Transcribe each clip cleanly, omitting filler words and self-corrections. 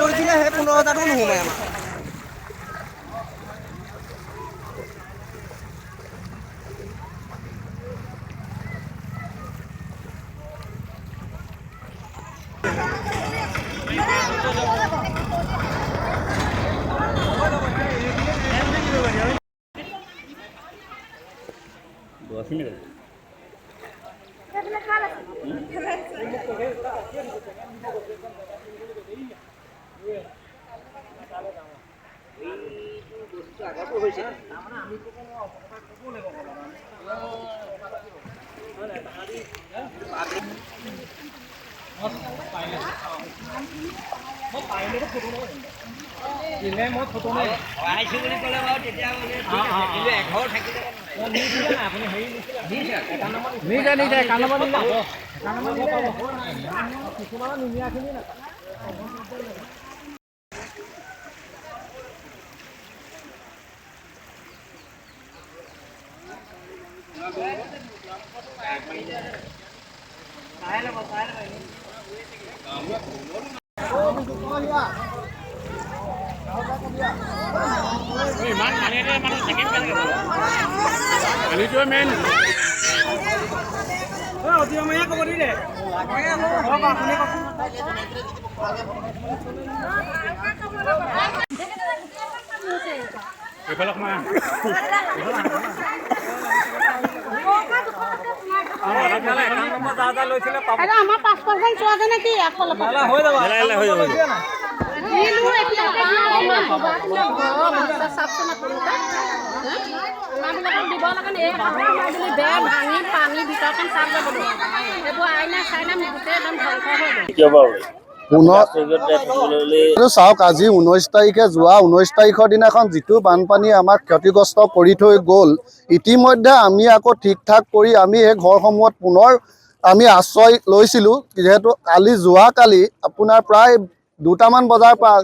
ধৰিছিলে সেই 15,000টো নোসোমাই আমাৰ। চাওক আজি 19 তাৰিখে যোৱা 19 তাৰিখৰ দিনাখন যিটো বানপানী আমাক ক্ষতিগ্ৰস্ত কৰি থৈ গ'ল, ইতিমধ্যে আমি আকৌ ঠিক ঠাক কৰি আমি এই ঘৰসমূহত পুনৰ আমি আশ্ৰয় লৈছিলোঁ। যিহেতু যোৱাকালি আপোনাৰ প্ৰায় 2টামান বজাৰ পৰা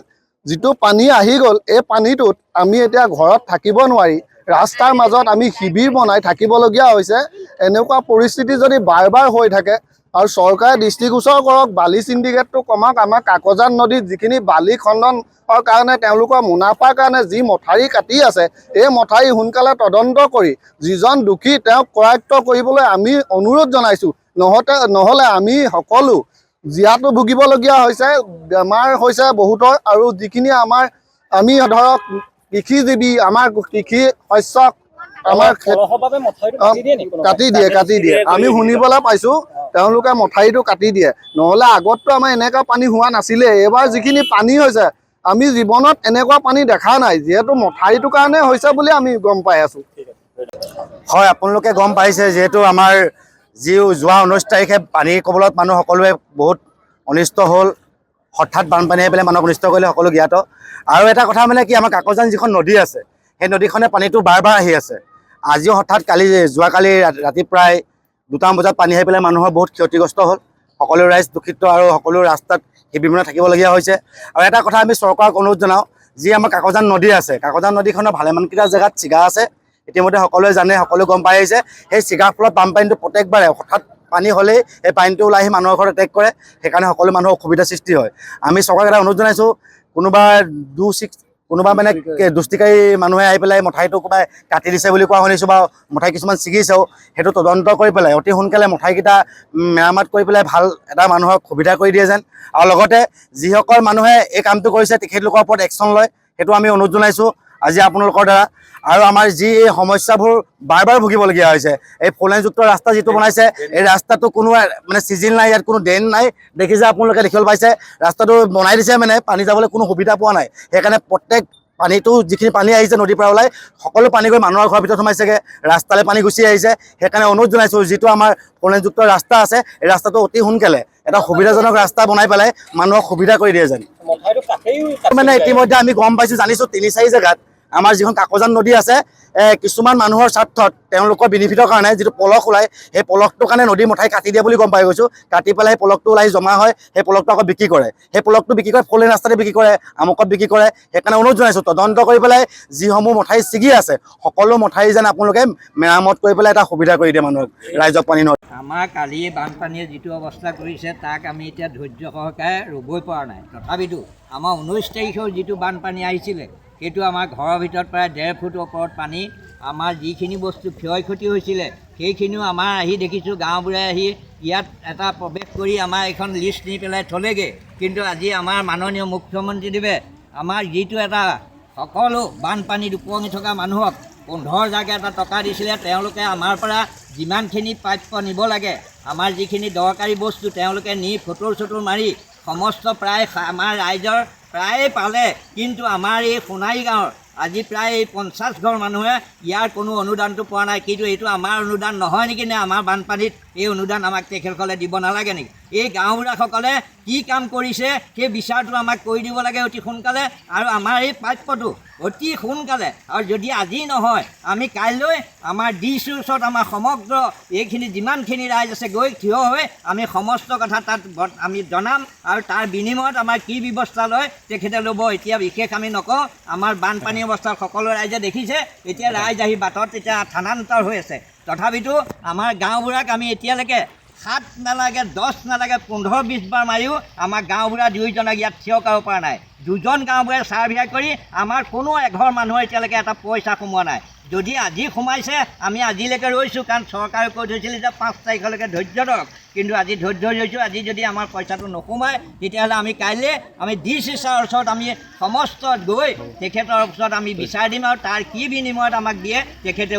যিটো পানী আহি গ'ল, এই পানীটোত আমি এতিয়া ঘৰত থাকিব নোৱাৰি ৰাস্তাৰ মাজত আমি শিবিৰ বনাই থাকিবলগীয়া হৈছে। এনেকুৱা পৰিস্থিতি যদি বাৰ বাৰ হৈ থাকে আৰু চৰকাৰে দৃষ্টিগোচৰ কৰক, বালি চিণ্ডিকেটটো কমাওক। আমাৰ কাকজান নদীত যিখিনি বালি খননৰ কাৰণে তেওঁলোকৰ মুনাফাৰ কাৰণে যি মথাউৰি কাটি আছে, এই মথাউৰি সোনকালে তদন্ত কৰি যিজন দোষী তেওঁক কৰায়ত্ব কৰিবলৈ আমি অনুৰোধ জনাইছোঁ। নহ'লে আমি সকলো জীয়াতু ভুগিবলগীয়া হৈছে, বেমাৰ হৈছে বহুতৰ। আৰু যিখিনি আমি ধৰক কৃষিজীৱী, আমাৰ কৃষি শস্য আমাৰ কাটি দিয়ে। আমি শুনিবলৈ পাইছোঁ তেওঁলোকে মথাউৰিটো কাটি দিয়ে। নহ'লে আগততো আমাৰ এনেকুৱা পানী হোৱা নাছিলে। এইবাৰ যিখিনি পানী হৈছে আমি জীৱনত এনেকুৱা পানী দেখা নাই, যিহেতু মথাউৰিটোৰ কাৰণে হৈছে বুলি আমি গম পাই আছোঁ। হয়, আপোনালোকে গম পাইছে যিহেতু আমাৰ যোৱা 19 তাৰিখে পানীৰ কবলত মানুহ সকলোৱে বহুত অনিষ্ট হ'ল। হঠাৎ বানপানী আহি পেলাই মানুহক অনিষ্ট কৰিলে সকলো জ্ঞাত। আৰু এটা কথা মানে কি, আমাৰ কাকজান যিখন নদী আছে, সেই নদীখনে পানীটো বাৰ বাৰ আহি আছে। আজিও হঠাৎ যোৱাকালি ৰাতি প্ৰায় 2টামান বজাত পানী আহি পেলাই মানুহৰ বহুত ক্ষতিগ্ৰস্ত হ'ল। সকলো ৰাইজ দুখিত আৰু সকলো ৰাস্তাত শিবিৰ বনাই থাকিবলগীয়া হৈছে। আৰু এটা কথা আমি চৰকাৰক অনুৰোধ জনাওঁ, যি আমাৰ কাকজান নদী আছে, কাকজান নদীখনৰ ভালেমানকেইটা জেগাত ছিগা আছে। ইতিমধ্যে সকলোৱে জানে, সকলোৱে গম পাই আহিছে। সেই ছিগাৰ ফলত বানপানীটো প্ৰত্যেকবাৰে হঠাৎ পানী হ'লেই এই পানীটো ওলাই আহি মানুহৰ ঘৰত এটেক কৰে। সেইকাৰণে সকলো মানুহৰ অসুবিধাৰ সৃষ্টি হয়। আমি চৰকাৰক এটা অনুৰোধ জনাইছোঁ, কোনোবা মানে দুষ্টিকাৰী মানুহে আহি পেলাই মথাউৰিটো ক'ৰবাই কাটি দিছে বুলি কোৱা শুনিছোঁ, বা মথাউৰি কিছুমান ছিগিছেও। সেইটো তদন্ত কৰি পেলাই অতি সোনকালে মথাউৰিকেইটা মেৰামত কৰি পেলাই ভাল এটা মানুহক সুবিধা কৰি দিয়ে যেন। আৰু লগতে যিসকল মানুহে এই কামটো কৰিছে তেখেতলোকৰ ওপৰত একশ্যন লয়, সেইটো আমি অনুৰোধ জনাইছোঁ আজি আপোনালোকৰ দ্বাৰা। আৰু আমাৰ যি এই সমস্যাবোৰ বাৰ বাৰ ভুগিবলগীয়া হৈছে, এই ফ'ৰলেনযুক্ত ৰাস্তা যিটো বনাইছে, এই ৰাস্তাটো কোনো মানে চিজিল নাই, ইয়াত কোনো ড্ৰেইন নাই। দেখিছে আপোনালোকে, দেখিবলৈ পাইছে ৰাস্তাটো বনাই দিছে, মানে পানী যাবলৈ কোনো সুবিধা পোৱা নাই। সেইকাৰণে প্ৰত্যেক পানীটো যিখিনি পানী আহিছে নদীৰ পৰা ওলাই, সকলো পানী গৈ মানুহৰ ঘৰৰ ভিতৰত সোমাইছেগৈ, ৰাস্তালৈ পানী গুচি আহিছে। সেইকাৰণে অনুৰোধ জনাইছোঁ, যিটো আমাৰ ফ'ৰলেনযুক্ত ৰাস্তা আছে, এই ৰাস্তাটো অতি সোনকালে এটা সুবিধাজনক ৰাস্তা বনাই পেলাই মানুহক সুবিধা কৰি দিয়ে যেন। মানে ইতিমধ্যে আমি গম পাইছোঁ, জানিছোঁ 3-4 জেগাত আমাৰ যিখন কাকজান নদী আছে কিছুমান মানুহৰ স্বাৰ্থত তেওঁলোকৰ বেনিফিটৰ কাৰণে যিটো পলস ওলায় সেই পলসটোৰ কাৰণে নদী মথাই কাটি দিয়ে বুলি গম পাই গৈছোঁ। কাটি পেলাই সেই পলসটো ওলাই জমা হয়, সেই পলসটো আকৌ বিক্ৰী কৰে, সেই পলসটো বিক্ৰী কৰে ফ'ৰ লেন ৰাস্তাতে বিক্ৰী কৰে, আমুকত বিক্ৰী কৰে। সেইকাৰণে অনুৰোধ জনাইছোঁ তদন্ত কৰি পেলাই যিসমূহ মথাই ছিগি আছে সকলো মথাই যেন আপোনালোকে মেৰামত কৰি পেলাই এটা সুবিধা কৰি দিয়ে মানুহক, ৰাইজক পানী নদ। আমাৰ কালি বানপানীয়ে যিটো অৱস্থা কৰিছে তাক আমি এতিয়া ধৈৰ্য সহকাৰে ৰ'বই পৰা নাই। তথাপিতো আমাৰ 19 তাৰিখেও যিটো বানপানী আহিছিলে সেইটো আমাৰ ঘৰৰ ভিতৰত প্ৰায় 1.5 ফুট ওপৰত পানী। আমাৰ যিখিনি বস্তু ক্ষয় ক্ষতি হৈছিলে সেইখিনিও আমাৰ আহি দেখিছোঁ গাঁওবুঢ়াই আহি ইয়াত এটা প্ৰৱেশ কৰি আমাৰ এখন লিষ্ট নি পেলাই থ'লেগৈ। কিন্তু আজি আমাৰ মাননীয় মুখ্যমন্ত্ৰীদেৱে আমাৰ যিটো এটা সকলো বানপানীত উপঙি থকা মানুহক 15,000 এটা টকা দিছিলে, তেওঁলোকে আমাৰ পৰা যিমানখিনি প্ৰাপ্য নিব লাগে আমাৰ যিখিনি দৰকাৰী বস্তু তেওঁলোকে নি ফটো মাৰি সমস্ত প্ৰায় আমাৰ ৰাইজৰ প্ৰায়ে পালে। কিন্তু আমাৰ এই সোণাৰী গাঁৱৰ আজি প্ৰায় 50 ঘৰ মানুহে ইয়াৰ কোনো অনুদানটো পোৱা নাই। কিন্তু এইটো আমাৰ অনুদান নহয় নেকি? নে আমাৰ বানপানীত এই অনুদান আমাক তেখেতসকলে দিব নালাগে নেকি? এই গাঁওবুঢ়াসকলে কি কাম কৰিছে সেই বিচাৰটো আমাক কৰি দিব লাগে অতি সোনকালে, আৰু আমাৰ এই প্ৰাপ্যটো অতি সোনকালে। আৰু যদি আজি নহয় আমি কাইলৈ আমাৰ ডিচিৰ ওচৰত আমাৰ সমগ্ৰ এইখিনি যিমানখিনি ৰাইজ আছে গৈ থিয় হৈ আমি সমস্ত কথা তাত আমি জনাম, আৰু তাৰ বিনিময়ত আমাৰ কি ব্যৱস্থা লয় তেখেতে ল'ব। এতিয়া বিশেষ আমি নকওঁ, আমাৰ বানপানী অৱস্থাত সকলো ৰাইজে দেখিছে। এতিয়া ৰাইজ আহি বাটত এতিয়া স্থানান্তৰ হৈ আছে। তথাপিতো আমাৰ গাঁওবুঢ়াক আমি এতিয়ালৈকে 7 নালাগে 10 নালাগে 15-20 বাৰ মাৰিও আমাৰ গাঁওবুঢ়া 2জনক ইয়াত থিয় কৰাব পৰা নাই। 2জন গাঁওবুঢ়াই চাৰ্ভে কৰি আমাৰ কোনো এঘৰ মানুহৰ এতিয়ালৈকে এটা পইচা সোমোৱা নাই। যদি আজি সোমাইছে আমি আজিলৈকে ৰৈছোঁ, কাৰণ চৰকাৰে কৈ থৈছিলে যে 5 তাৰিখলৈকে ধৈৰ্য ধৰক। কিন্তু আজি ধৈৰ্য ৰৈছোঁ। আজি যদি আমাৰ পইচাটো নোসোমায় তেতিয়াহ'লে আমি কাইলৈ আমি ডিচি ছাৰৰ ওচৰত আমি সমস্ত গৈ তেখেতৰ ওচৰত আমি বিচাৰ দিম, আৰু তাৰ কি বিনিময়ত আমাক দিয়ে তেখেতে